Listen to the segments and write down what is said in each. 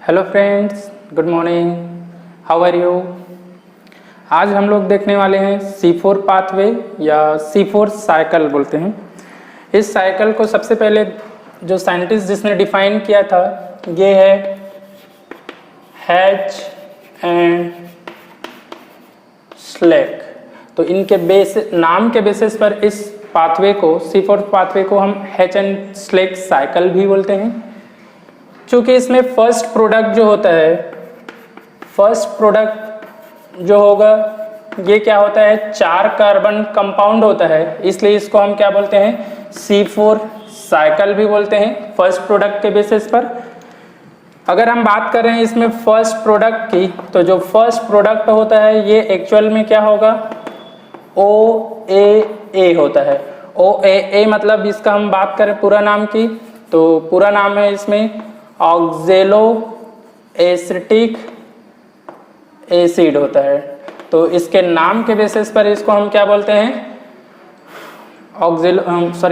Hello friends, good morning. How are you? आज हम लोग देखने वाले हैं C4 पाथवे या C4 साइकिल बोलते हैं। इस साइकिल को सबसे पहले जो साइंटिस्ट जिसने डिफाइन किया था ये है हैच एंड स्लेक। तो इनके नाम के बेसिस पर इस पाथवे को C4 पाथवे को हम हैच एंड स्लेक साइकिल भी बोलते हैं। चूँकि इसमें फर्स्ट प्रोडक्ट जो होता है, फर्स्ट प्रोडक्ट जो होगा ये क्या होता है, 4 कार्बन कंपाउंड होता है, इसलिए इसको हम क्या बोलते हैं, C4 साइकिल भी बोलते हैं फर्स्ट प्रोडक्ट के बेसिस पर। अगर हम बात कर रहे हैं इसमें फर्स्ट प्रोडक्ट की, तो जो फर्स्ट प्रोडक्ट होता है ये एक्चुअल में क्या होगा, OAA होता है। OAA मतलब इसका हम बात करें पूरा नाम की, तो पूरा नाम है इसमें ऑक्जेलो एसिटिक एसिड होता है। तो इसके नाम के बेसिस पर इसको हम क्या बोलते हैं,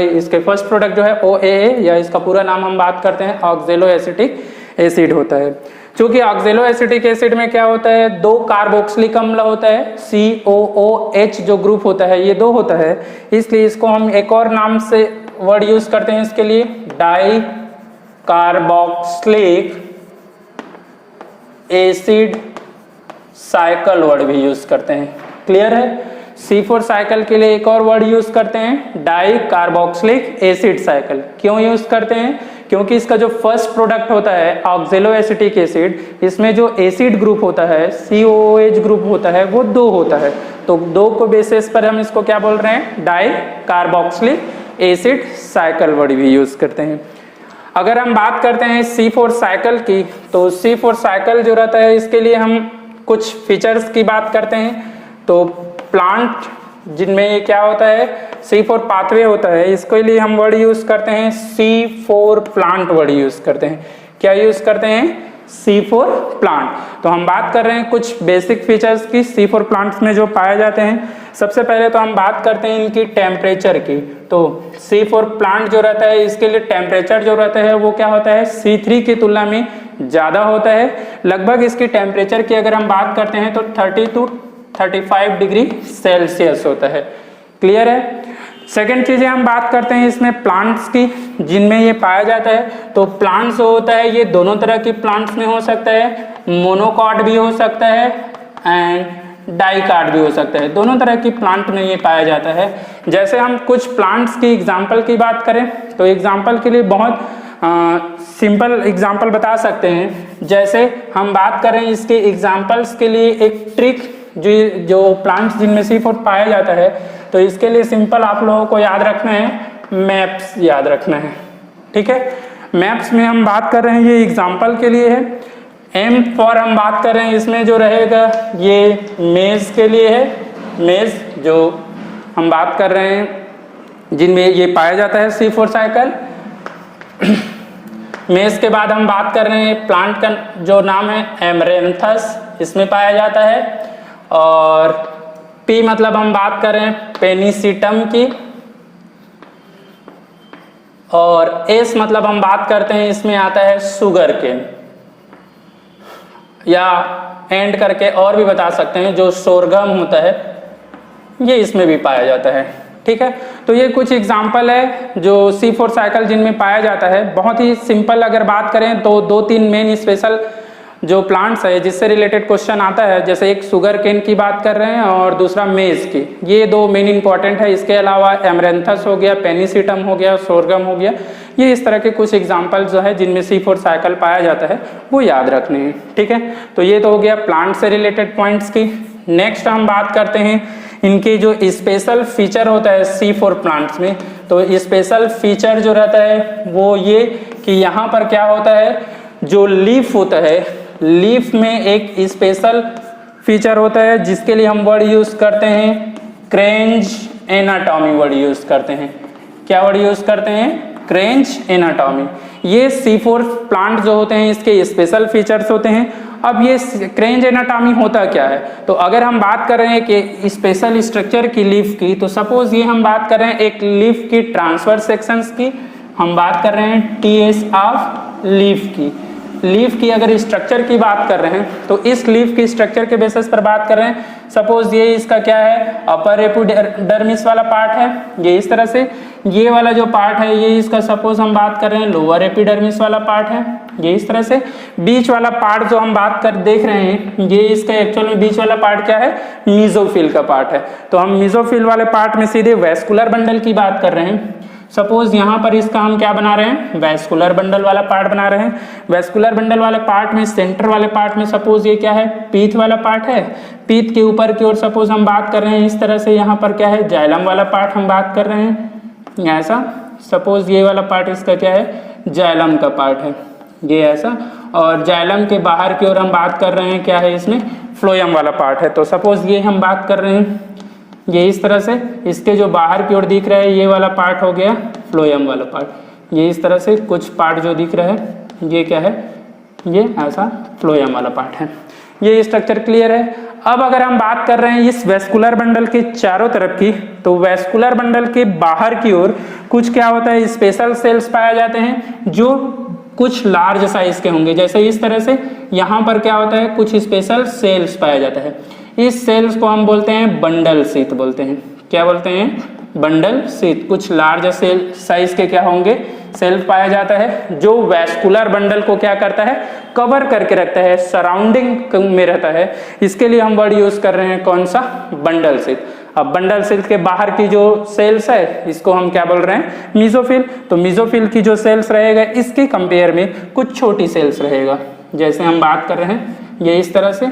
इसके फर्स्ट प्रोडक्ट जो है OAA या इसका पूरा नाम हम बात करते हैं ऑक्जेलो एसिटिक एसिड होता है। क्योंकि ऑक्जेलो एसिटिक एसिड में क्या होता है, 2 कार्बोक्सिलिक अम्ल होता है, COOH जो ग्रुप होता है ये 2 होता है, इसलिए इसको हम एक और नाम से वर्ड यूज करते हैं इसके लिए, di carboxylic acid cycle word भी यूज करते हैं। क्लियर है? C4 साइकिल के लिए एक और वर्ड यूज करते हैं, डाई कार्बोक्सिलिक एसिड साइकिल। क्यों यूज करते हैं? क्योंकि इसका जो फर्स्ट प्रोडक्ट होता है ऑक्जेलो एसिटिक एसिड, इसमें जो एसिड ग्रुप होता है COOH ग्रुप होता है वो 2 होता है, तो 2 को बेसिस पर हम इसको क्या बोल रहे हैं, di carboxylic acid cycle word भी यूज करते हैं। अगर हम बात करते हैं C4 साइकिल की, तो C4 साइकिल जो रहता है इसके लिए हम कुछ फीचर्स की बात करते हैं। तो प्लांट जिनमें ये क्या होता है, C4 पाथवे होता है, इसके लिए हम वर्ड यूज करते हैं C4 प्लांट वर्ड यूज करते हैं। क्या यूज करते हैं, C4 प्लांट। तो हम बात कर रहे हैं कुछ बेसिक फीचर्स की C4 प्लांट्स में जो पाए जाते हैं। सबसे पहले तो हम बात करते हैं इनकी टेम्परेचर की। तो C4 प्लांट जो रहता है इसके लिए टेम्परेचर जो रहता है वो क्या होता है, C3 की तुलना में ज़्यादा होता है। लगभग इसकी टेम्परेचर की अगर हम बात करते हैं तो 30 to 35 डिग्री सेल्सियस होता है। क्लियर है? सेकेंड चीज़ें हम बात करते हैं इसमें प्लांट्स की जिनमें ये पाया जाता है। तो प्लांट्स जो होता है ये दोनों तरह की प्लांट्स में हो सकता है, मोनोकॉट भी हो सकता है एंड डाइकॉट भी हो सकता है, दोनों तरह की प्लांट में ये पाया जाता है। जैसे हम कुछ प्लांट्स की एग्जाम्पल की बात करें तो एग्जाम्पल के लिए बहुत सिंपल एग्जाम्पल बता सकते हैं। जैसे हम बात करें इसके एग्जाम्पल्स के लिए एक ट्रिक, जो प्लांट्स जिनमें C4 पाया जाता है, तो इसके लिए सिंपल आप लोगों को याद रखना है, मैप्स याद रखना है। ठीक है? मैप्स में हम बात कर रहे हैं, ये एग्जाम्पल के लिए है। M फॉर हम बात कर रहे हैं इसमें जो रहेगा ये मेज के लिए है, मेज जो हम बात कर रहे हैं जिनमें ये पाया जाता है C4 साइकिल। मेज के बाद हम बात कर रहे हैं प्लांट का जो नाम है एमरेंथस, इसमें पाया जाता है। और P मतलब हम बात कर रहे हैं पेनिसिटम की, और S मतलब हम बात करते हैं इसमें आता है शुगर केन, या एंड करके और भी बता सकते हैं जो सोरगम होता है ये इसमें भी पाया जाता है। ठीक है? तो ये कुछ एग्जाम्पल है जो C4 साइकिल जिनमें पाया जाता है। बहुत ही सिंपल अगर बात करें तो 2-3 मेन स्पेशल जो प्लांट्स है जिससे रिलेटेड क्वेश्चन आता है, जैसे एक शुगर केन की बात कर रहे हैं और दूसरा मेज की, ये 2 मेन इंपॉर्टेंट है। इसके अलावा एमरेंथस हो गया, पेनिसिटम हो गया, सोरगम हो गया, ये इस तरह के कुछ एग्जाम्पल जो है जिनमें C4 साइकिल पाया जाता है वो याद रखने हैं। ठीक है? तो ये तो हो गया प्लांट से रिलेटेड पॉइंट्स की। नेक्स्ट हम बात करते हैं इनके जो स्पेशल फीचर होता है C4 प्लांट्स में। तो स्पेशल फीचर जो रहता है वो ये कि यहाँ पर क्या होता है, जो लीफ होता है, लीफ में एक स्पेशल फीचर होता है जिसके लिए हम वर्ड यूज करते हैं क्रेंज एनाटॉमी वर्ड यूज करते हैं। क्या वर्ड यूज करते हैं? क्रेंज एनाटॉमी। ये C4 प्लांट जो होते हैं इसके स्पेशल फीचर्स होते हैं। अब ये क्रेंज एनाटॉमी होता क्या है, तो अगर हम बात कर रहे हैं कि स्पेशल स्ट्रक्चर की लीफ की, तो सपोज ये हम बात कर रहे हैं एक लीफ की ट्रांसवर्स सेक्शंस की, हम बात कर रहे हैं TS ऑफ लीफ की। लीफ की अगर स्ट्रक्चर की बात कर रहे हैं तो इस लीफ की स्ट्रक्चर के बेसिस पर बात कर रहे हैं। सपोज ये इसका क्या है, अपर एपिडर्मिस वाला पार्ट है, ये इस तरह से। ये वाला जो पार्ट है ये इसका सपोज हम बात कर रहे हैं लोअर एपिडर्मिस वाला पार्ट है, ये इस तरह से। बीच वाला पार्ट जो हम बात कर देख रहे हैं ये इसका एक्चुअल में बीच वाला पार्ट क्या है, मीजोफिल का पार्ट है। तो हम मीजोफिल वाले पार्ट में सीधे वैस्कुलर बंडल की बात कर रहे हैं। सपोज यहाँ पर इसका हम क्या बना रहे हैं, वैस्कुलर बंडल वाला पार्ट बना रहे हैं। वैस्कुलर बंडल वाले पार्ट में सेंटर वाले पार्ट में सपोज ये क्या है, पीथ वाला पार्ट है। पीथ के ऊपर की ओर सपोज हम बात कर रहे हैं इस तरह से, यहाँ पर क्या है, जाइलम वाला पार्ट हम बात कर रहे हैं ऐसा। सपोज ये वाला पार्ट इसका क्या है, जाइलम का पार्ट है, ये ऐसा। और जाइलम के बाहर की ओर हम बात कर रहे हैं क्या है, इसमें फ्लोएम वाला पार्ट है। तो सपोज ये हम बात कर रहे हैं ये इस तरह से, इसके जो बाहर की ओर दिख रहा है ये वाला पार्ट हो गया फ्लोएम वाला पार्ट। ये इस तरह से कुछ पार्ट जो दिख रहा है ये क्या है, ये ऐसा फ्लोएम वाला पार्ट है। ये स्ट्रक्चर क्लियर है। अब अगर हम बात कर रहे हैं इस वैस्कुलर बंडल के चारों तरफ की, तो वैस्कुलर बंडल के बाहर की ओर कुछ क्या होता है, स्पेशल सेल्स पाए जाते हैं जो कुछ लार्ज साइज के होंगे। जैसे इस तरह से यहाँ पर क्या होता है, कुछ स्पेशल सेल्स पाया जाता है। इस सेल्स को हम बोलते हैं बंडल शीथ बोलते हैं। क्या बोलते हैं, बंडल शीथ। कुछ लार्ज सेल साइज के क्या होंगे, सेल पाया जाता है जो वैस्कुलर बंडल को क्या करता है, कवर करके रखता है, सराउंडिंग में रहता है। इसके लिए हम वर्ड यूज कर रहे हैं कौन सा, बंडल शीथ। अब बंडल शीथ के बाहर की जो सेल्स है इसको हम क्या बोल रहे हैं, मीजोफिल। तो मीजोफिल की जो सेल्स रहेगा इसके कंपेयर में कुछ छोटी सेल्स रहेगा। जैसे हम बात कर रहे हैं ये इस तरह से,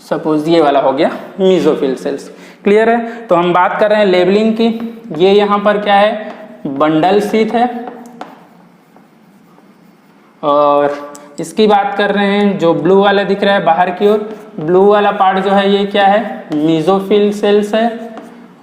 सपोज ये वाला हो गया मीजोफिल सेल्स। क्लियर है। तो हम बात कर रहे हैं लेबलिंग की। ये यहाँ पर क्या है, बंडल शीथ है। और इसकी बात कर रहे हैं जो ब्लू वाला दिख रहा है बाहर की ओर, ब्लू वाला पार्ट जो है ये क्या है, मीजोफिल सेल्स है।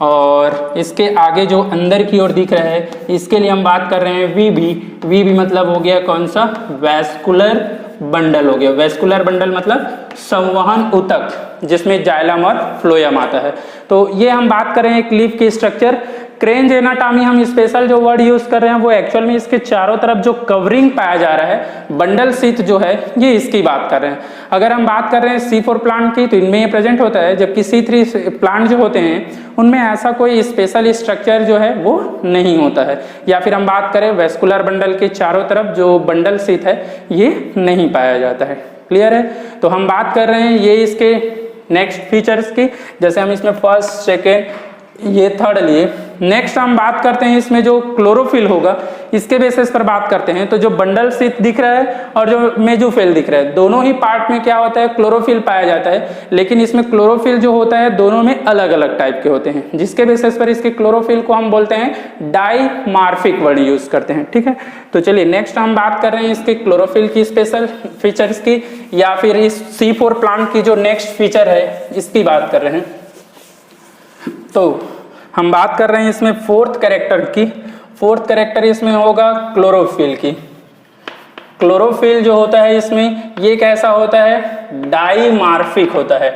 और इसके आगे जो अंदर की ओर दिख रहा है इसके लिए हम बात कर रहे हैं वीबी। वीबी मतलब हो गया कौन सा, वैस्कुलर बंडल हो गया। वैस्कुलर बंडल मतलब संवहन ऊतक जिसमें जाइलम और फ्लोएम आता है। तो ये हम बात कर रहे हैं एक लीफ की स्ट्रक्चर। क्रेंज एनाटॉमी हम स्पेशल जो वर्ड यूज कर रहे हैं वो एक्चुअल में इसके चारों तरफ जो कवरिंग पाया जा रहा है, बंडल शीथ जो है ये इसकी बात कर रहे हैं। अगर हम बात कर रहे हैं C4 प्लांट की तो इनमें ये प्रेजेंट होता है, जबकि C3 प्लांट जो होते हैं उनमें ऐसा कोई स्पेशल स्ट्रक्चर जो है वो नहीं होता है। या फिर हम बात करें वैस्कुलर बंडल के चारों तरफ जो बंडल शीथ है ये नहीं पाया जाता है। क्लियर है। तो हम बात कर रहे हैं ये इसके नेक्स्ट फीचर्स की। जैसे हम इसमें फर्स्ट, सेकेंड, ये थर्ड लिए। नेक्स्ट हम बात करते हैं इसमें जो क्लोरोफिल होगा इसके बेसिस पर बात करते हैं। तो जो बंडल शीथ दिख रहा है और जो मेजोफिल दिख रहा है दोनों ही पार्ट में क्या होता है, क्लोरोफिल पाया जाता है। लेकिन इसमें क्लोरोफिल जो होता है दोनों में अलग अलग टाइप के होते हैं, जिसके बेसिस पर इसके क्लोरोफिल को हम बोलते हैं डाइमार्फिक वर्ड यूज करते हैं। ठीक है। तो चलिए नेक्स्ट हम बात कर रहे हैं इसके क्लोरोफिल की स्पेशल फीचर्स की, या फिर इस C4 प्लांट की जो नेक्स्ट फीचर है इसकी बात कर रहे हैं। तो हम बात कर रहे हैं इसमें फोर्थ कैरेक्टर की। फोर्थ कैरेक्टर इसमें होगा क्लोरोफिल की। क्लोरोफिल जो होता है इसमें ये कैसा होता है, डाइमार्फिक होता है।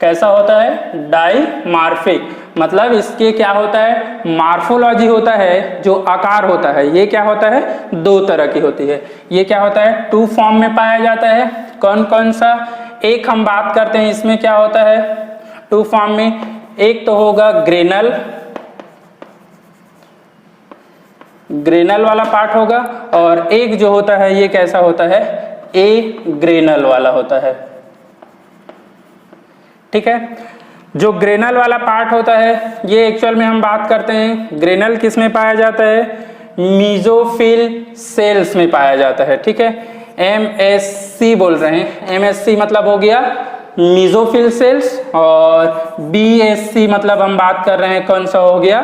कैसा होता है, डाइमार्फिक। मतलब इसके क्या होता है, मार्फोलॉजी होता है, जो आकार होता है ये क्या होता है, दो तरह की होती है। ये क्या होता है, टू फॉर्म में पाया जाता है। कौन कौन सा, एक हम बात करते हैं इसमें क्या होता है टू फॉर्म में, एक तो होगा ग्रेनल, ग्रेनल वाला पार्ट होगा। और एक जो होता है ये कैसा होता है, ए ग्रेनल वाला होता है। ठीक है। जो ग्रेनल वाला पार्ट होता है ये एक्चुअल में हम बात करते हैं ग्रेनल किस में पाया जाता है, मीजोफिल सेल्स में पाया जाता है। ठीक है। MSC बोल रहे हैं। MSC मतलब हो गया मीजोफिल सेल्स, और BSC मतलब हम बात कर रहे हैं कौन सा हो गया,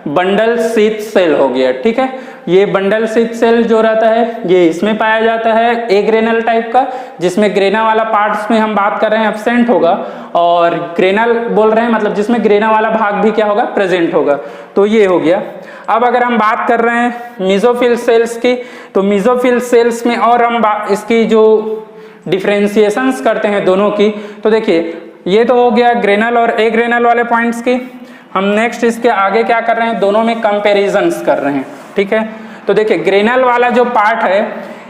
बंडल शीथ सेल हो गया। ठीक है। ये बंडल शीथ सेल जो रहता है ये इसमें पाया जाता है, ए ग्रेनल टाइप का, जिसमें ग्रेना वाला पार्ट्स में हम बात कर रहे हैं एब्सेंट होगा, और ग्रेनल बोल रहे हैं मतलब जिसमें ग्रेना वाला भाग भी क्या होगा, प्रेजेंट होगा। तो ये हो गया। अब अगर हम बात कर रहे हैं मीजोफिल सेल्स की, तो मीजोफिल सेल्स में और हम इसकी जो डिफरेंशिएशंस करते हैं दोनों की, तो देखिए ये तो हो गया ग्रेनल और ए ग्रेनल वाले पॉइंट्स की। हम नेक्स्ट इसके आगे क्या कर रहे हैं, दोनों में कंपैरिजंस कर रहे हैं। ठीक है। तो देखिए ग्रेनल वाला जो पार्ट है,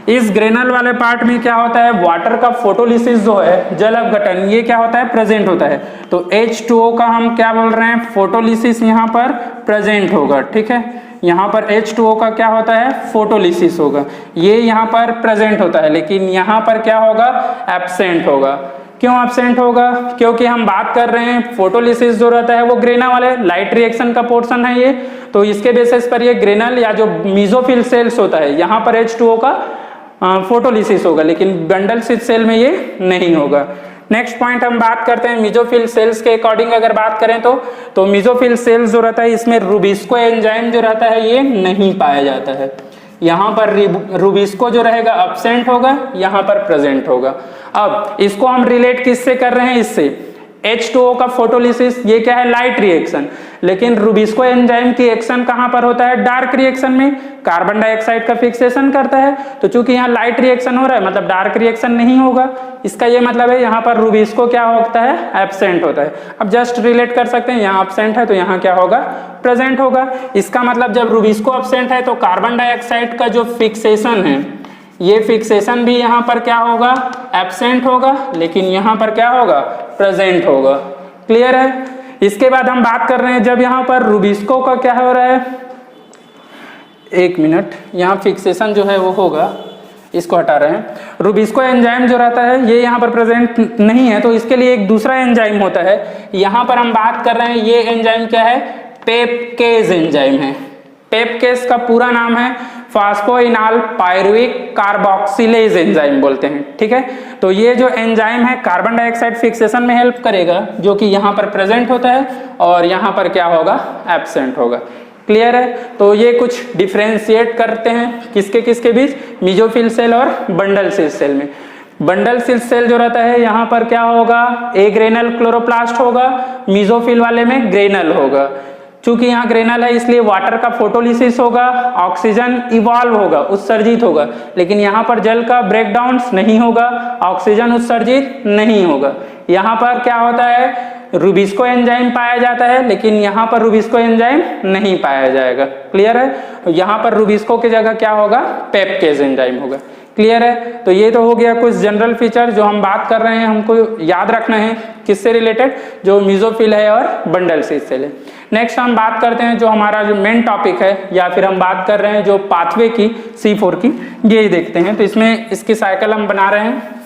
इस ग्रेनल वाले पार्ट में क्या होता है, वाटर का फोटोलिसिस जो है, जल अपघटन, ये क्या होता है, प्रेजेंट होता है। तो H2O का हम क्या बोल रहे हैं, फोटोलिसिस यहाँ पर प्रेजेंट होगा, ठीक है। यहाँ पर H2O का क्या होता है, फोटोलिसिस होगा, ये यहाँ पर प्रेजेंट होता है, लेकिन यहाँ पर क्या होगा, एब्सेंट होगा। क्यों एब्सेंट होगा, क्योंकि हम बात कर रहे हैं फोटोलिसिस जो रहता है वो ग्रेना वाले लाइट रिएक्शन का पोर्शन है ये, तो इसके बेसिस पर ये ग्रेनल या जो मीजोफिल सेल्स होता है, यहाँ पर H2O का फोटोलिसिस होगा, लेकिन बंडल स्लिट सेल में ये नहीं होगा। नेक्स्ट पॉइंट हम बात करते हैं मीजोफिल सेल्स के अकॉर्डिंग अगर बात करें तो मीजोफिल सेल्स जो रहता है इसमें रुबिस्को एंजाइम जो रहता है ये नहीं पाया जाता है। यहाँ पर रुबिस्को जो रहेगा एब्सेंट होगा, यहाँ पर प्रेजेंट होगा। अब इसको हम रिलेट किससे कर रहे हैं, इससे H2O का फोटोलिसिस ये क्या है, लाइट रिएक्शन, लेकिन रुबिस्को एंजाइम की एक्शन कहां पर होता है, डार्क रिएक्शन में, कार्बन डाइऑक्साइड का फिक्सेशन करता है। तो चूंकि यहाँ लाइट रिएक्शन हो रहा है मतलब डार्क रिएक्शन नहीं होगा, इसका ये मतलब है यहाँ पर रुबिस्को क्या होता है, एब्सेंट होता है। अब जस्ट रिलेट कर सकते हैं, यहाँ एब्सेंट है तो यहाँ क्या होगा, प्रेजेंट होगा। इसका मतलब जब रुबिस्को एब्सेंट है तो कार्बन डाइऑक्साइड का जो फिक्सेशन है, ये फिक्सेशन भी यहाँ पर क्या होगा, एब्सेंट होगा, लेकिन यहाँ पर क्या होगा, प्रेजेंट होगा। क्लियर है। इसके बाद हम बात कर रहे हैं जब यहाँ पर रुबिस्को का क्या हो रहा है, एक मिनट, यहाँ फिक्सेशन जो है वो होगा, इसको हटा रहे हैं। रुबिस्को एंजाइम जो रहता है ये यहाँ पर प्रेजेंट नहीं है, तो इसके लिए एक दूसरा एंजाइम होता है। यहाँ पर हम बात कर रहे हैं, ये एंजाइम क्या है, पेपकेज एंजाइम है। पेपकेज का पूरा नाम है फास्फोइनाल पायरुविक कार्बोक्सिलेज एंजाइम बोलते हैं, ठीक है। तो ये जो एंजाइम है कार्बन डाइऑक्साइड फिक्सेशन में हेल्प करेगा, जो कि यहाँ पर प्रेजेंट होता है और यहाँ पर क्या होगा, एब्सेंट होगा। क्लियर है। तो ये कुछ डिफ्रेंशिएट करते हैं किसके किसके बीच, मीजोफिल सेल और बंडल स्लिट सेल में। बंडल स्लिट सेल जो रहता है यहाँ पर क्या होगा, ए ग्रेनल क्लोरोप्लास्ट होगा, मीजोफिल वाले में ग्रेनल होगा। चूंकि यहाँ ग्रेनल है इसलिए वाटर का फोटोलिसिस होगा, ऑक्सीजन इवॉल्व होगा, उत्सर्जित होगा, लेकिन यहाँ पर जल का ब्रेकडाउन नहीं होगा, ऑक्सीजन उत्सर्जित नहीं होगा। यहाँ पर क्या होता है, रुबिस्को एंजाइम पाया जाता है, लेकिन यहाँ पर रुबिस्को एंजाइम नहीं पाया जाएगा। क्लियर है। यहाँ पर रुबिस्को की जगह क्या होगा, पेपकेज एंजाइम होगा। क्लियर है। तो ये तो हो गया कुछ जनरल फीचर जो हम बात कर रहे हैं, हमको याद रखना है किससे रिलेटेड, जो मीजोफिल है और बंडल स्लिट सेल है। नेक्स्ट हम बात करते हैं जो हमारा जो मेन टॉपिक है, या फिर हम बात कर रहे हैं जो पाथवे की C4 की, ये देखते हैं। तो इसमें इसकी साइकिल हम बना रहे हैं।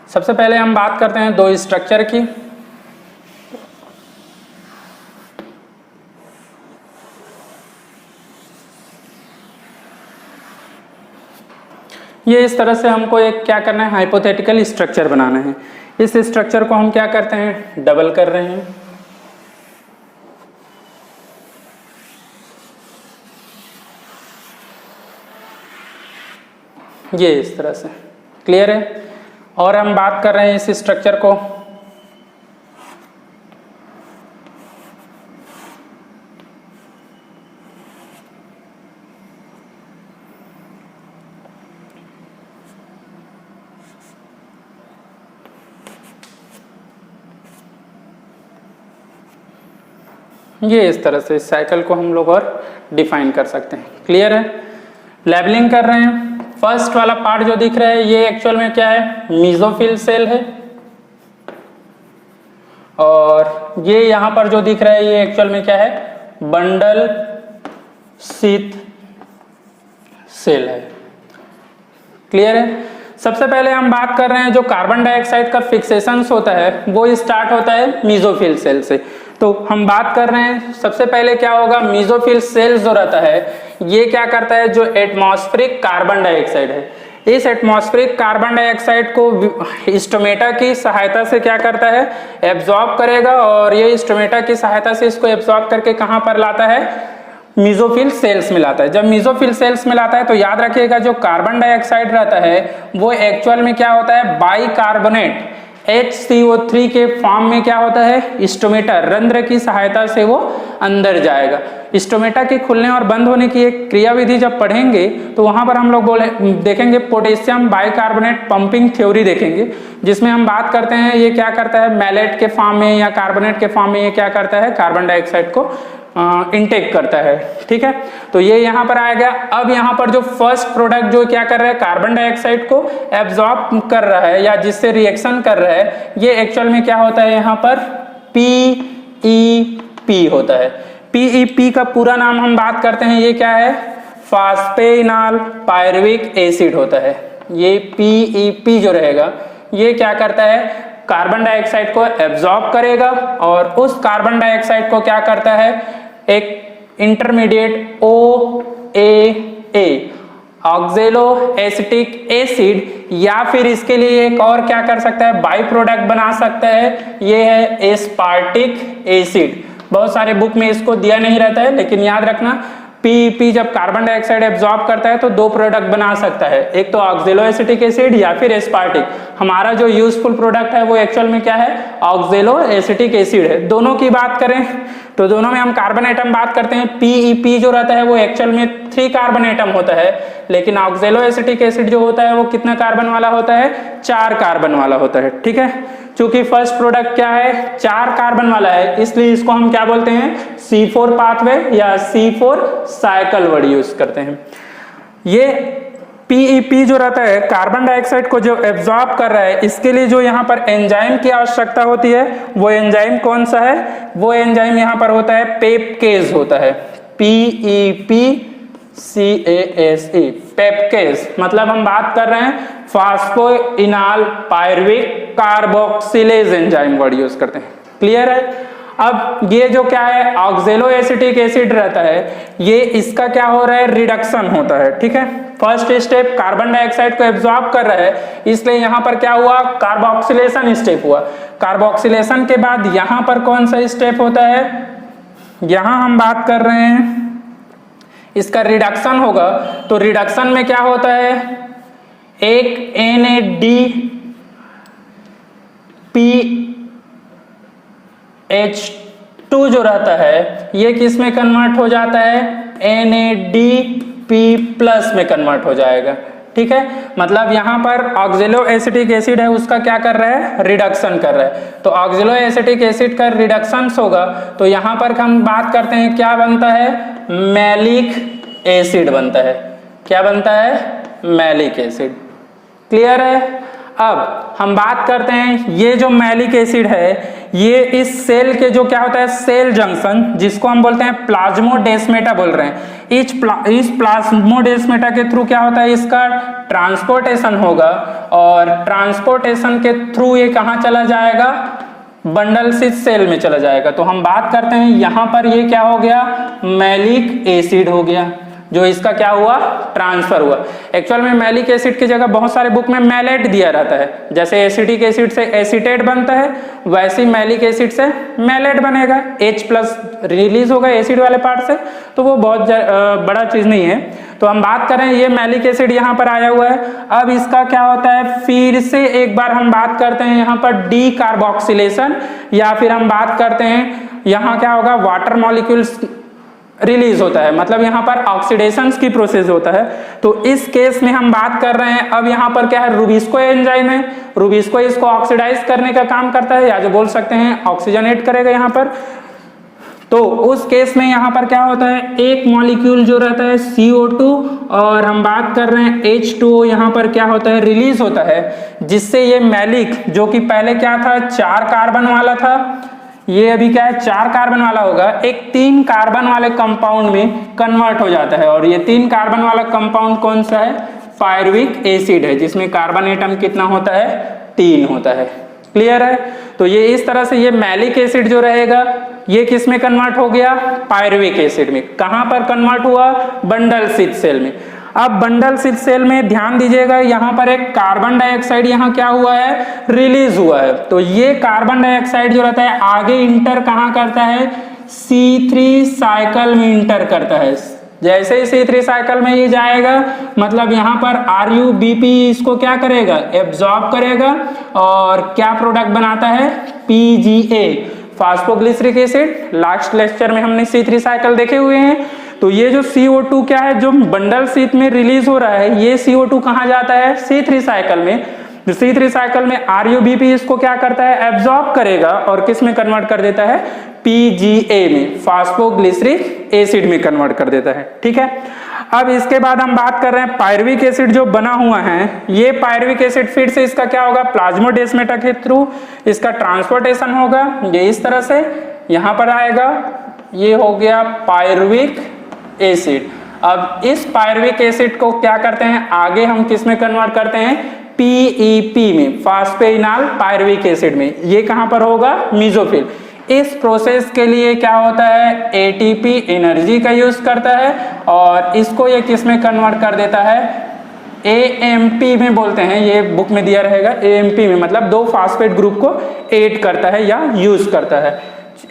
सबसे पहले हम बात करते हैं दो स्ट्रक्चर की। ये इस तरह से हमको एक क्या करना है, हाइपोथेटिकल स्ट्रक्चर बनाना है। इस स्ट्रक्चर को हम क्या करते हैं, डबल कर रहे हैं। ये इस तरह से। क्लियर है। और हम बात कर रहे हैं इस स्ट्रक्चर को ये इस तरह से, इस साइकिल को हम लोग और डिफाइन कर सकते हैं। क्लियर है। लेबलिंग कर रहे हैं। फर्स्ट वाला पार्ट जो दिख रहा है ये एक्चुअल में क्या है, मीजोफिल सेल है, और ये यहां पर जो दिख रहा है ये एक्चुअल में क्या है, बंडल स्लिट सेल है। क्लियर है। सबसे पहले हम बात कर रहे हैं जो कार्बन डाइऑक्साइड का फिक्सेशन होता है वो स्टार्ट होता है मीजोफिल सेल से। तो हम बात कर रहे हैं सबसे पहले क्या होगा, मीजोफिल सेल जो रहता है ये क्या करता है, जो एटमॉस्फेरिक कार्बन डाइऑक्साइड है, इस एटमॉस्फेरिक कार्बन डाइऑक्साइड को स्टोमेटा की सहायता से क्या करता है, एब्जॉर्ब करेगा, और ये स्टोमेटा की सहायता से इसको एब्जॉर्ब करके कहां पर लाता है, मीजोफिल सेल्स में लाता है। जब मीजोफिल सेल्स में लाता है तो याद रखिएगा जो कार्बन डाइऑक्साइड रहता है वो एक्चुअल में क्या होता है, बाइकार्बोनेट HCO3 के फॉर्म में क्या होता है, स्टोमेटा, रंध्र की सहायता से वो अंदर जाएगा। स्टोमेटा के खुलने और बंद होने की एक क्रियाविधि जब पढ़ेंगे तो वहां पर हम लोग देखेंगे पोटेशियम बाइकार्बोनेट पंपिंग थ्योरी देखेंगे, जिसमें हम बात करते हैं ये क्या करता है, मैलेट के फॉर्म में या कार्बोनेट के फॉर्म में ये क्या करता है, कार्बन डाइऑक्साइड को इनटेक करता है। ठीक है, तो ये यहाँ पर आ गया। अब यहाँ पर जो फर्स्ट प्रोडक्ट जो क्या कर रहा है, कार्बन डाइऑक्साइड को एब्जॉर्ब कर रहा है या जिससे रिएक्शन कर रहा है, ये एक्चुअल में क्या होता है, यहाँ पर PEP होता है। PEP का पूरा नाम हम बात करते हैं, ये क्या है, फास्फेइनॉल पायरुविक एसिड होता है। ये PEP जो रहेगा ये क्या करता है, कार्बन डाइऑक्साइड को एब्जॉर्ब करेगा और उस कार्बन डाइऑक्साइड को क्या करता है, एक इंटरमीडिएट OAA ऑक्जेलो एसिटिक एसिड, या फिर इसके लिए एक और क्या कर सकता है, बाई प्रोडक्ट बना सकता है, ये है एस्पार्टिक एसिड। बहुत सारे बुक में इसको दिया नहीं रहता है, लेकिन याद रखना PEP जब कार्बन डाइऑक्साइड एब्जॉर्ब करता है तो दो प्रोडक्ट बना सकता है, एक तो ऑक्जेलो एसिटिक एसिड या फिर एस्पार्टिक। हमारा जो यूजफुल प्रोडक्ट है वो एक्चुअल में क्या है, ऑक्जेलो एसिटिक एसिड है। दोनों की बात करें तो दोनों में हम कार्बन एटम बात करते हैं। PEP जो रहता है वो एक्चुअल में 3 कार्बन एटम होता है, लेकिन ऑक्जेलो एसिटिक एसिड जो होता है वो कितना कार्बन वाला होता है, 4 कार्बन वाला होता है। ठीक है, चूंकि फर्स्ट प्रोडक्ट क्या है, 4 कार्बन वाला है, इसलिए इसको हम क्या बोलते हैं, C4 पाथवे या C4 साइकिल वर्ड यूज करते हैं। ये PEP जो रहता है, कार्बन डाइऑक्साइड को जो एब्जॉर्ब कर रहा है, इसके लिए जो यहाँ पर एंजाइम की आवश्यकता होती है, वो एंजाइम कौन सा है, वो एंजाइम यहाँ पर होता है पेपकेज होता है, PEPCASE, पेपकेज। मतलब हम बात कर रहे हैं phosphoenol pyruvic carboxylase enzyme word use करते हैं। क्लियर है। अब ये जो क्या है, ऑक्जेलो एसिटिक एसिड रहता है, ये इसका क्या हो रहा है, रिडक्शन होता है। ठीक है, फर्स्ट स्टेप कार्बन डाइऑक्साइड को एब्जॉर्ब कर रहा है, इसलिए यहां पर क्या हुआ, कार्बोक्सिलेशन स्टेप हुआ। कार्बोक्सिलेशन के बाद यहां पर कौन सा स्टेप होता है, यहां हम बात कर रहे हैं इसका रिडक्शन होगा। तो रिडक्शन में क्या होता है, एक NADPH2 जो रहता है ये किस में कन्वर्ट हो जाता है, NADP+ में कन्वर्ट हो जाएगा। ठीक है, मतलब यहाँ पर ऑक्जेलो एसिटिक एसिड है, उसका क्या कर रहा है, रिडक्शन कर रहा है। तो ऑक्जेलो एसिटिक एसिड का रिडक्शन होगा तो यहाँ पर हम बात करते हैं क्या बनता है, मैलिक एसिड बनता है। क्या बनता है, मैलिक एसिड। क्लियर है। अब हम बात करते हैं ये जो मैलिक एसिड है, ये इस सेल के जो क्या होता है, सेल जंक्शन, जिसको हम बोलते हैं प्लाज्मोडेस्माटा बोल रहे हैं, इस प्लाज्मोडेस्माटा के थ्रू क्या होता है, इसका ट्रांसपोर्टेशन होगा और ट्रांसपोर्टेशन के थ्रू ये कहाँ चला जाएगा, बंडल स्थित सेल में चला जाएगा। तो हम बात करते हैं यहाँ पर ये क्या हो गया, मैलिक एसिड हो गया, जो इसका क्या हुआ, ट्रांसफर हुआ। एक्चुअल में मैलिक एसिड की जगह बहुत सारे बुक में मैलेट दिया रहता है। जैसे एसिटिक एसिड से एसीटेट बनता है, वैसे मैलिक एसिड से मैलेट बनेगा, H+ रिलीज होगा एसिड वाले पार्ट से, तो वो बहुत बड़ा चीज नहीं है। तो हम बात करें ये मैलिक एसिड यहाँ पर आया हुआ है। अब इसका क्या होता है, फिर से एक बार हम बात करते हैं यहाँ पर डीकार्बोक्सिलेशन, या फिर हम बात करते हैं यहाँ क्या होगा, वाटर मॉलिक्यूल्स रिलीज होता है, मतलब यहाँ पर ऑक्सीडेशन की प्रोसेस होता है। तो इस केस में हम बात कर रहे हैं, अब यहाँ पर क्या है, रुबिस्को एंजाइम है, रुबिस्को इसको ऑक्सीडाइज करने का काम करता है, या जो बोल सकते हैं ऑक्सीजनेट करेगा यहाँ पर। तो उस केस में यहाँ पर क्या होता है, एक मॉलिक्यूल जो रहता है CO2 और हम बात कर रहे हैं H2O, यहाँ पर क्या होता है, रिलीज होता है, जिससे ये मैलिक जो कि पहले क्या था, 4 कार्बन वाला था, ये अभी क्या है, 4 कार्बन वाला होगा, एक 3 कार्बन वाले कंपाउंड में कन्वर्ट हो जाता है। और ये 3 कार्बन वाला कंपाउंड कौन सा है, पायरुविक एसिड है, जिसमें कार्बन एटम कितना होता है, 3 होता है। क्लियर है। तो ये इस तरह से ये मैलिक एसिड जो रहेगा ये किस में कन्वर्ट हो गया, पायरुविक एसिड में। कहां पर कन्वर्ट हुआ, बंडल स्थित सेल में। अब बंडल स्थित सेल में ध्यान दीजिएगा, यहाँ पर एक कार्बन डाइऑक्साइड यहाँ क्या हुआ है, रिलीज हुआ है। तो ये कार्बन डाइऑक्साइड जो रहता है आगे इंटर कहाँ करता है, C3 साइकिल में इंटर करता है। जैसे ही C3 साइकिल में ये जाएगा मतलब यहाँ पर RuBP इसको क्या करेगा, एब्जॉर्ब करेगा और क्या प्रोडक्ट बनाता है, PGA phosphoglyceric acid. Last lecture में हमने C3 साइकिल देखे हुए हैं। तो ये जो CO2 क्या है जो बंडल शीट में रिलीज हो रहा है, ये CO2 कहाँ जाता है, C3 साइकिल में। तो C3 साइकिल में RuBP इसको क्या करता है, एब्जॉर्ब करेगा और किस में कन्वर्ट कर देता है, PGA में, फास्फोग्लिसरिक एसिड में कन्वर्ट कर देता है। ठीक है, अब इसके बाद हम बात कर रहे हैं पायरुविक एसिड जो बना हुआ है। ये पायरुविक एसिड फिर से इसका क्या होगा, प्लाज्मोडेस्माटा के थ्रू इसका ट्रांसपोर्टेशन होगा। ये इस तरह से यहाँ पर आएगा, ये हो गया पायरुविक एसिड। अब इस पायरुविक एसिड को क्या करते हैं, आगे हम किस में कन्वर्ट करते हैं, PEP में, फास्फेइनाल पायरुविक एसिड में। ये कहां पर होगा, मीसोफिल। इस प्रोसेस के लिए क्या होता है, ATP एनर्जी का यूज करता है और इसको ये किस में कन्वर्ट कर देता है, AMP में बोलते हैं, ये बुक में दिया रहेगा AMP में, मतलब 2 फास्फेट ग्रुप को ऐड करता है या यूज करता है।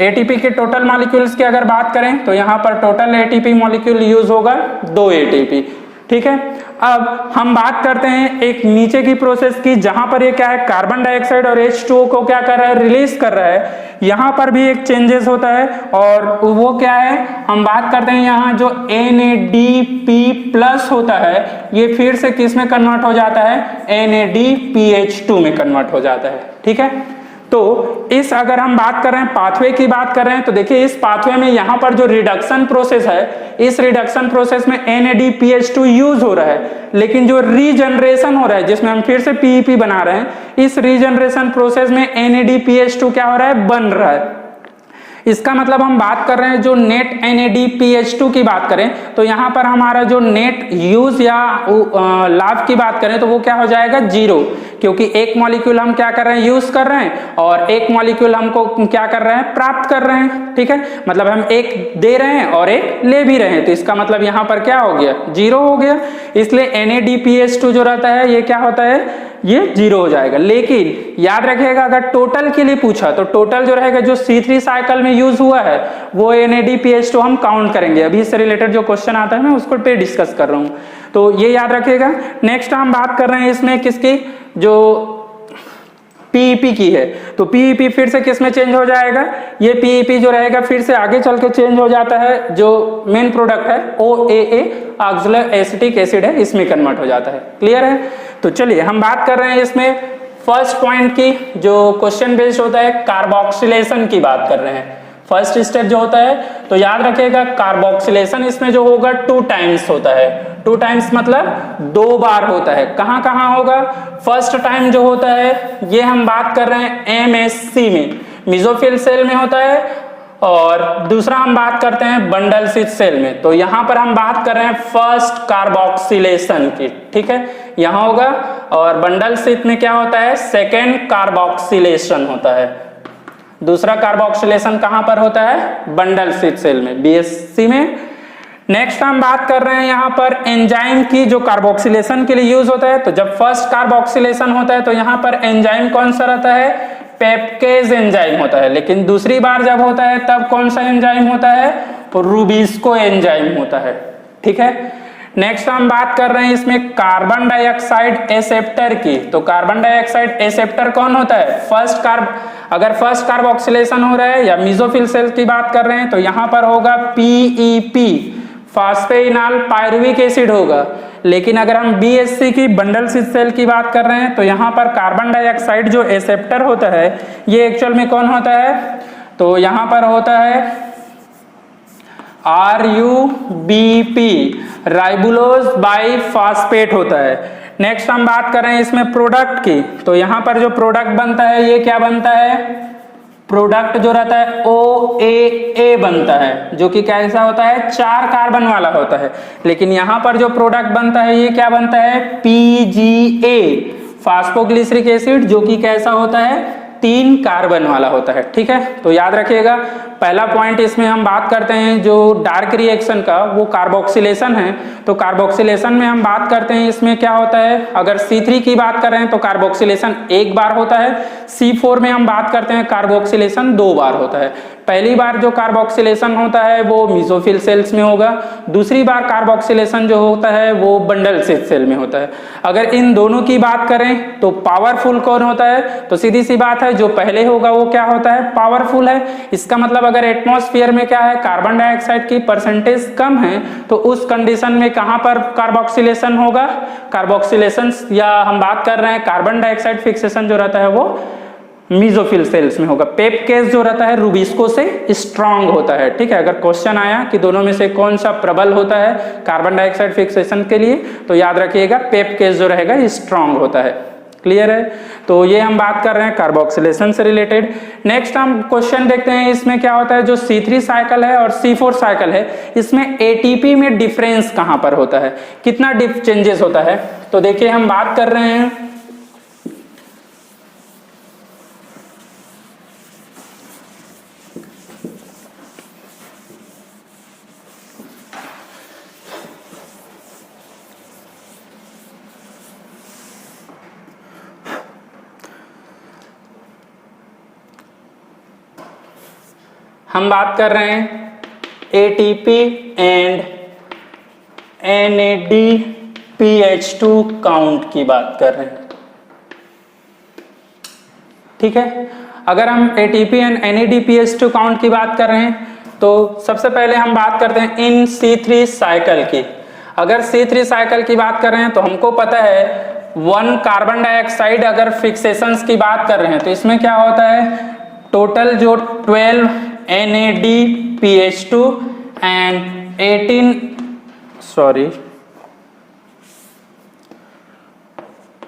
ATP के टोटल मॉलिक्यूल्स की अगर बात करें तो यहाँ पर टोटल ATP मॉलिक्यूल यूज होगा 2 ATP। ठीक है, अब हम बात करते हैं एक नीचे की प्रोसेस की, जहां पर ये क्या है, कार्बन डाइऑक्साइड और H2O को क्या कर रहा है, रिलीज कर रहा है। यहां पर भी एक चेंजेस होता है और वो क्या है, हम बात करते हैं यहाँ जो NADP+ होता है, ये फिर से किस में कन्वर्ट हो जाता है, NADPH2 में कन्वर्ट हो जाता है। ठीक है, तो इस अगर हम बात कर रहे हैं पाथवे की बात कर रहे हैं तो देखिए इस पाथवे में यहाँ पर जो रिडक्शन प्रोसेस है, इस रिडक्शन प्रोसेस में NADPH2 यूज हो रहा है, लेकिन जो रीजनरेशन हो रहा है जिसमें हम फिर से PEP बना रहे हैं, इस रीजनरेशन प्रोसेस में NADPH2 क्या हो रहा है, बन रहा है। इसका मतलब हम बात कर रहे हैं जो नेट NADPH2 की बात करें तो यहाँ पर हमारा जो नेट यूज या लाभ की बात करें तो वो क्या हो जाएगा, 0, क्योंकि एक मॉलिक्यूल हम क्या कर रहे हैं, यूज कर रहे हैं और एक मॉलिक्यूल हमको क्या कर रहे हैं, प्राप्त कर रहे हैं। ठीक है, मतलब हम एक दे रहे हैं और एक ले भी रहे हैं, तो इसका मतलब यहाँ पर क्या हो गया, 0 हो गया। इसलिए NADPH2 जो रहता है ये क्या होता है, ये 0 हो जाएगा। लेकिन याद रखिएगा अगर टोटल के लिए पूछा तो टोटल जो रहेगा जो C3 साइकिल में यूज हुआ है वो NADPH2 हम काउंट करेंगे। अभी इससे रिलेटेड जो क्वेश्चन आता है मैं उसको पे डिस्कस कर रहा हूं, तो ये याद रखिएगा। नेक्स्ट हम बात कर रहे हैं इसमें किसकी, जो PEP की है, तो PEP फिर से किस में चेंज हो जाएगा, ये PEP जो रहेगा फिर से आगे चल के चेंज हो जाता है, जो मेन प्रोडक्ट है OAA ऑक्सैलिक एसिटिक एसिड है, इसमें कन्वर्ट हो जाता है। क्लियर है, तो चलिए हम बात कर रहे हैं इसमें फर्स्ट पॉइंट की, जो क्वेश्चन बेस्ड होता है, कार्बोक्सिलेशन की बात कर रहे हैं। फर्स्ट स्टेप जो होता है तो याद रखिएगा कार्बोक्सिलेशन इसमें जो होगा 2 टाइम्स होता है। 2 टाइम्स मतलब 2 बार होता है। कहां कहां होगा, फर्स्ट टाइम जो होता है ये हम बात कर रहे हैं MSC में, मेसोफिल सेल में होता है, और दूसरा हम बात करते हैं बंडल शीथ सेल में। तो यहां पर हम बात कर रहे हैं फर्स्ट कार्बोक्सिलेशन की। ठीक है, यहां होगा, और बंडल शीथ में क्या होता है, सेकेंड कार्बोक्सिलेशन होता है। दूसरा कार्बोक्सिलेशन कहां पर होता है, बंडल शीथ सेल में, BSC में। नेक्स्ट हम बात कर रहे हैं यहाँ पर एंजाइम की, जो कार्बोक्सिलेशन के लिए यूज होता है। तो जब फर्स्ट कार्बोक्सिलेशन होता है तो यहाँ पर एंजाइम कौन सा रहता है, पेप्केज एंजाइम होता है। लेकिन दूसरी बार जब होता है तब कौन सा एंजाइम होता है, तो रुबिस्को एंजाइम होता है। ठीक है, नेक्स्ट हम बात कर रहे हैं इसमें कार्बन डाइऑक्साइड एक्सेप्टर की। तो कार्बन डाइऑक्साइड एक्सेप्टर कौन होता है, अगर फर्स्ट कार्बोक्सिलेशन हो रहा है या मेसोफिल सेल की बात कर रहे हैं तो यहाँ पर होगा PEP फास्फेइनाल पायरुविक एसिड होगा। लेकिन अगर हम BSC की बंडल शीथ सेल की बात कर रहे हैं तो यहाँ पर कार्बन डाइऑक्साइड जो एक्सेप्टर होता है ये एक्चुअल में कौन होता है, तो यहाँ पर होता है RuBP राइबुलोज बाइफॉस्फेट होता है। नेक्स्ट हम बात कर रहे हैं इसमें प्रोडक्ट की। तो यहाँ पर जो प्रोडक्ट बनता है ये क्या बनता है, प्रोडक्ट जो रहता है OAA बनता है, जो कि कैसा होता है, 4 कार्बन वाला होता है। लेकिन यहाँ पर जो प्रोडक्ट बनता है ये क्या बनता है, PGA फास्फोग्लिसरिक एसिड, जो कि कैसा होता है, 3 कार्बन वाला होता है। ठीक है, तो याद रखिएगा पहला पॉइंट इसमें हम बात करते हैं जो डार्क रिएक्शन का, वो कार्बोक्सिलेशन है। तो कार्बोक्सिलेशन में हम बात करते हैं इसमें क्या होता है, अगर C3 की बात कर रहे हैं तो कार्बोक्सिलेशन 1 बार होता है। C4 में हम बात करते हैं कार्बोक्सिलेशन 2 बार होता है। पहली बार जो कार्बोक्सिलेशन होता है वो मेसोफिल सेल्स में होगा, दूसरी बार कार्बोक्सिलेशन जो होता है वो बंडल स्थित सेल में होता है। अगर इन दोनों की बात करें तो पावरफुल कौन होता है, तो सीधी सी बात है जो पहले होगा वो क्या होता है, पावरफुल है। इसका मतलब अगर एटमॉस्फेयर में क्या है, कार्बन डाइऑक्साइड की परसेंटेज कम है तो उस कंडीशन में कहां पर कार्बोक्सिलेशन होगा, कार्बोक्सिलेशन या हम बात कर रहे हैं कार्बन डाइऑक्साइड फिक्सेशन जो रहता है वो मेसोफिल सेल्स में होगा। पेप केस जो रहता है रूबिस्को से स्ट्रांग होता है। ठीक है, अगर क्वेश्चन आया कि दोनों में से कौन सा प्रबल होता है कार्बन डाइऑक्साइड फिक्सेशन के लिए, तो याद रखिएगा पेप केस जो रहेगा स्ट्रांग होता है। क्लियर है, तो ये हम बात कर रहे हैं कार्बोक्सिलेशन से रिलेटेड। नेक्स्ट हम क्वेश्चन देखते हैं, इसमें क्या होता है, जो C3 साइकिल है और C4 साइकिल है, इसमें एटीपी में डिफरेंस कहां पर होता है, कितना चेंजेस होता है। तो देखिए हम बात कर रहे हैं ATP एंड NADPH2 काउंट की बात कर रहे हैं। ठीक है, अगर हम ATP एंड NADPH2 काउंट की बात कर रहे हैं तो सबसे पहले हम बात करते हैं इन C3 साइकिल की। अगर C3 साइकिल की बात कर रहे हैं तो हमको पता है 1 कार्बन डाइऑक्साइड अगर फिक्सेशंस की बात कर रहे हैं तो इसमें क्या होता है, टोटल जो 12 NADPH2 and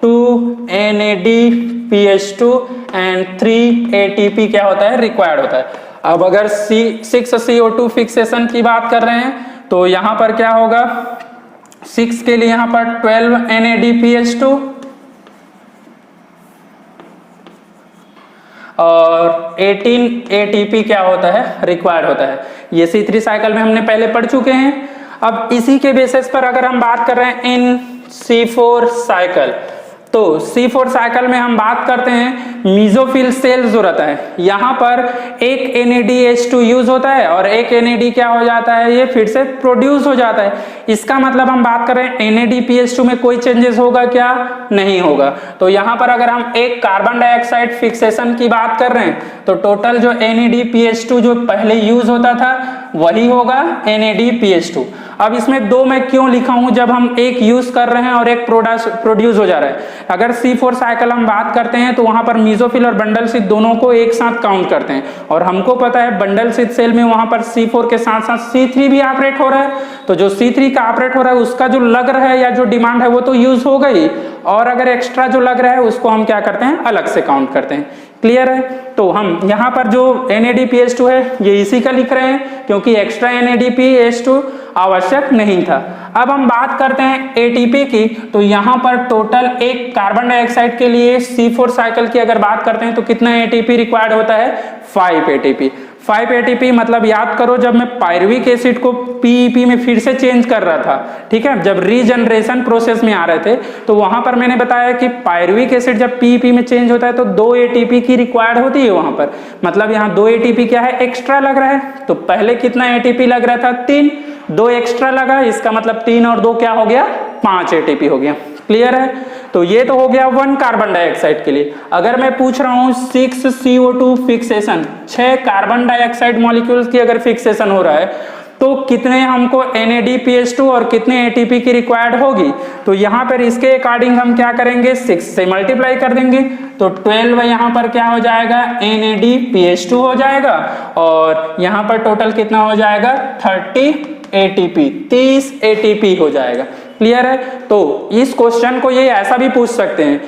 2 NADPH2 and 3 ATP क्या होता है, रिक्वायर्ड होता है। अब अगर 6 CO2 फिक्सेशन की बात कर रहे हैं तो यहां पर क्या होगा, 6 के लिए यहां पर 12 NADPH2 और 18 ATP क्या होता है, रिक्वायर्ड होता है। ये C3 साइकिल में हमने पहले पढ़ चुके हैं। अब इसी के बेसिस पर अगर हम बात कर रहे हैं इन C4 साइकिल, तो C4 साइकिल में हम बात करते हैं मेसोफिल सेल जो रहता है, यहाँ पर एक NADH2 यूज होता है और एक NAD क्या हो जाता है, ये फिर से प्रोड्यूस हो जाता है। इसका मतलब हम बात कर रहे हैं NADPH2 में कोई चेंजेस होगा क्या, नहीं होगा। तो यहाँ पर अगर हम एक कार्बन डाइऑक्साइड फिक्सेशन की बात कर रहे हैं तो टोटल जो NADPH2 जो पहले यूज होता था वही होगा NADPH2। अब इसमें दो मैं क्यों लिखा हूं, जब हम एक यूज कर रहे हैं और एक प्रोड्यूस हो जा रहा है। अगर C4 साइकिल हम बात करते हैं तो वहां पर मेसोफिल और बंडल स्थित दोनों को एक साथ काउंट करते हैं और हमको पता है बंडल स्थित सेल में वहां पर C4 के साथ साथ C3 भी ऑपरेट हो रहा है। तो जो C3 का ऑपरेट हो रहा है उसका जो लग रहा है या जो डिमांड है वो तो यूज होगा ही, और अगर एक्स्ट्रा जो लग रहा है उसको हम क्या करते हैं, अलग से काउंट करते हैं। क्लियर है, तो हम यहाँ पर जो NADPH2 है ये इसी का लिख रहे हैं क्योंकि एक्स्ट्रा NADPH2 आवश्यक नहीं था। अब हम बात करते हैं ATP की, तो यहाँ पर टोटल एक कार्बन डाइऑक्साइड के लिए C4 साइकिल की अगर बात करते हैं तो कितना ATP रिक्वायर्ड होता है, 5 ATP। 5 ATP मतलब याद करो जब मैं पायरुविक एसिड को PEP में फिर से चेंज कर रहा था, ठीक है, जब रीजनरेशन प्रोसेस में आ रहे थे तो वहां पर मैंने बताया कि पायरुविक एसिड जब PEP में चेंज होता है तो 2 ATP की रिक्वायर्ड होती है वहां पर। मतलब यहाँ 2 ATP क्या है, एक्स्ट्रा लग रहा है। तो पहले कितना ATP लग रहा था, 3, 2 एक्स्ट्रा लगा, इसका मतलब 3 और 2 क्या हो गया, 5 ATP हो गया। क्लियर है, तो ये तो हो गया 1 कार्बन डाइऑक्साइड के लिए। अगर मैं पूछ रहा हूं 6 CO2 fixation, 6 carbon dioxide molecules की अगर फिक्सेशन हो रहा है तो कितने हमको NADPH2 और कितने ATP की रिक्वायर्ड होगी, तो यहाँ पर इसके अकॉर्डिंग हम क्या करेंगे, 6 से मल्टीप्लाई कर देंगे तो 12 यहाँ पर क्या हो जाएगा, NADPH2 हो जाएगा और यहाँ पर टोटल कितना हो जाएगा, 30 ATP, 30 ATP हो जाएगा। क्लियर है, तो इस क्वेश्चन को ये ऐसा भी पूछ सकते हैं,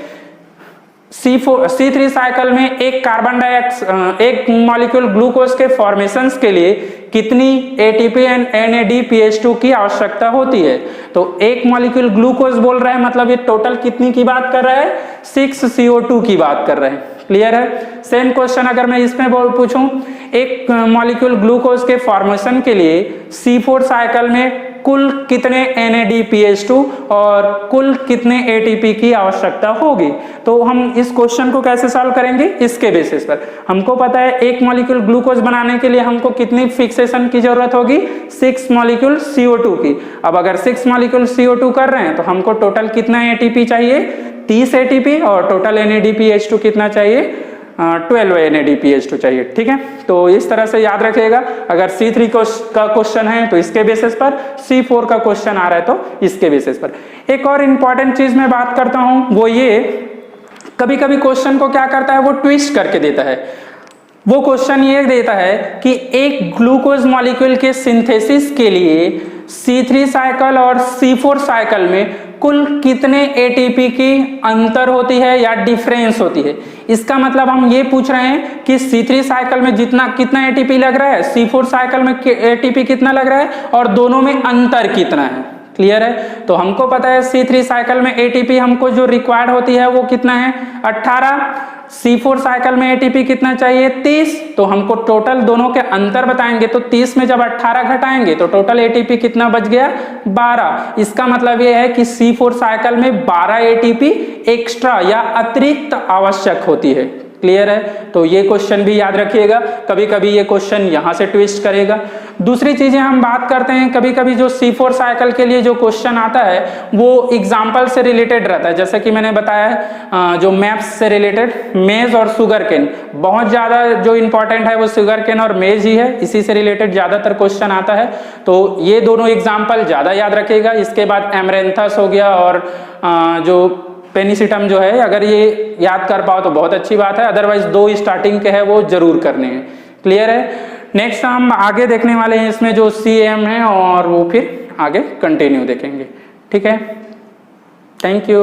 C3 साइकिल में एक कार्बन डाइऑक्साइड एक मॉलिक्यूल ग्लूकोज के फॉर्मेशंस के लिए कितनी ATP एंड NADPH2 की आवश्यकता होती है। तो एक मॉलिक्यूल ग्लूकोज बोल रहा है मतलब ये टोटल कितनी की बात कर रहा है, 6 CO2 की बात कर रहे हैं। क्लियर है, सेम क्वेश्चन अगर मैं इसमें पूछूं, एक मॉलिक्यूल ग्लूकोज के फॉर्मेशन के लिए C4 साइकिल में कुल कितने NADPH2 और कुल कितने ATP की आवश्यकता होगी। तो हम इस क्वेश्चन को कैसे सॉल्व करेंगे, इसके बेसिस पर हमको पता है एक मॉलिक्यूल ग्लूकोज बनाने के लिए हमको कितनी फिक्सेशन की जरूरत होगी, 6 मॉलिक्यूल CO2 की। अब अगर 6 मॉलिक्यूल CO2 कर रहे हैं तो हमको टोटल कितना ATP चाहिए, 30 ATP, और टोटल NADPH2 कितना चाहिए, 12 NADPH2 चाहिए। ठीक है, तो इस तरह से याद रखिएगा। अगर C3 का क्वेश्चन है तो इसके बेसिस पर, C4 का क्वेश्चन आ रहा है तो इसके बेसिस पर। एक और इंपॉर्टेंट चीज मैं बात करता हूं, वो ये कभी कभी क्वेश्चन को क्या करता है, वो ट्विस्ट करके देता है। वो क्वेश्चन ये देता है कि एक ग्लूकोज मॉलिक्यूल के सिंथेसिस के लिए C3 साइकिल और C4 साइकिल में कुल कितने ATP की अंतर होती है या डिफरेंस होती है। इसका मतलब हम ये पूछ रहे हैं कि C3 साइकिल में कितना ATP लग रहा है, C4 साइकिल में ATP कितना लग रहा है, और दोनों में अंतर कितना है। क्लियर है, तो हमको पता है C3 साइकिल में ATP हमको जो रिक्वायर्ड होती है वो कितना है, 18। C4 साइकिल में ATP कितना चाहिए, 30। तो हमको टोटल दोनों के अंतर बताएंगे, तो 30 में जब 18 घटाएंगे तो टोटल ATP कितना बच गया, 12। इसका मतलब ये है कि C4 साइकिल में 12 ATP एक्स्ट्रा या अतिरिक्त आवश्यक होती है। क्लियर है, तो ये क्वेश्चन भी याद रखिएगा, कभी कभी ये क्वेश्चन यहां से ट्विस्ट करेगा। दूसरी चीजें हम बात करते हैं, कभी कभी जो C4 साइकिल के लिए जो क्वेश्चन आता है वो एग्जाम्पल से रिलेटेड रहता है। जैसे कि मैंने बताया है जो मैप्स से रिलेटेड, मेज और शुगर केन, बहुत ज्यादा जो इंपॉर्टेंट है वो शुगर केन और मेज ही है, इसी से रिलेटेड ज्यादातर क्वेश्चन आता है। तो ये दोनों एग्जाम्पल ज्यादा याद रखिएगा। इसके बाद एमरेंथस हो गया और जो पेनिसिटम जो है, अगर ये याद कर पाओ तो बहुत अच्छी बात है, अदरवाइज 2 स्टार्टिंग के है वो जरूर करने हैं। क्लियर है, नेक्स्ट हम आगे देखने वाले हैं इसमें जो CAM है और वो फिर आगे कंटिन्यू देखेंगे। ठीक है, थैंक यू।